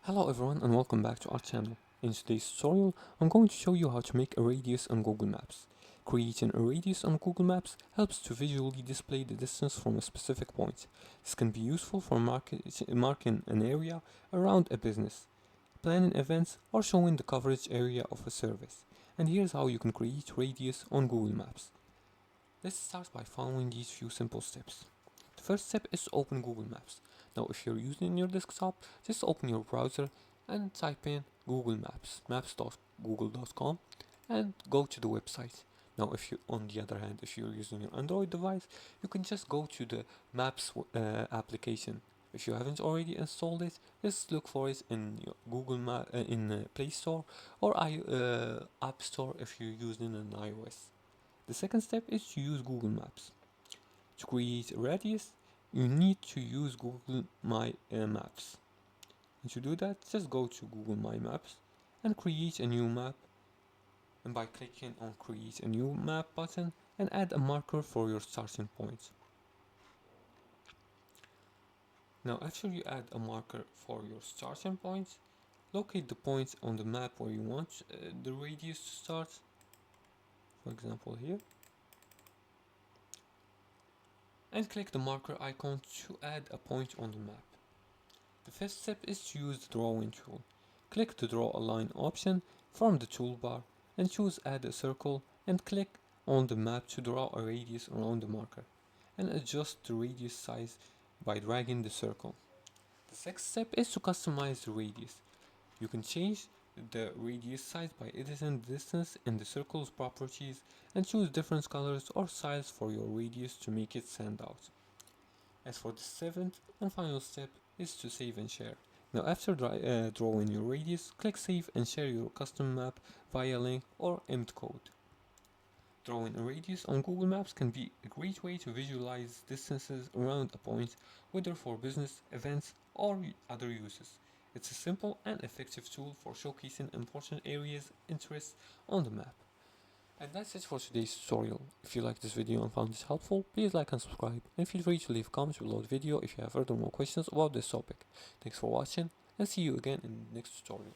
Hello everyone and welcome back to our channel. In today's tutorial, I'm going to show you how to make a radius on Google Maps. Creating a radius on Google Maps helps to visually display the distance from a specific point. This can be useful for marking an area around a business, planning events, or showing the coverage area of a service. And here's how you can create radius on Google Maps. Let's start by following these few simple steps. The first step is to open Google Maps. Now if you're using your desktop, just open your browser and type in Google Maps, maps.google.com, and go to the website. Now if you, on the other hand, if you're using your Android device, you can just go to the Maps application. If you haven't already installed it, just look for it in your in Play Store or App Store if you're using an iOS. The second step is to use Google Maps. To create a radius, you need to use Google My Maps. And to do that, just go to Google My Maps and create a new map. And by clicking on Create a New Map button and add a marker for your starting point. Now after you add a marker for your starting point, locate the point on the map where you want the radius to start. For example here. And click the marker icon to add a point on the map. The fifth step is to use the drawing tool. Click the draw a line option from the toolbar and choose add a circle and click on the map to draw a radius around the marker and adjust the radius size by dragging the circle. The sixth step is to customize the radius. You can change the radius size by editing the distance in the circle's properties and choose different colors or styles for your radius to make it stand out. As for the seventh and final step is to save and share. Now after drawing your radius, click save and share your custom map via link or emd code. Drawing a radius on Google Maps can be a great way to visualize distances around a point, whether for business, events, or other uses. It's a simple and effective tool for showcasing important areas interests on the map. And that's it for today's tutorial. If you liked this video and found this helpful, please like and subscribe, and feel free to leave comments below the video if you have further more questions about this topic. Thanks for watching, and see you again in the next tutorial.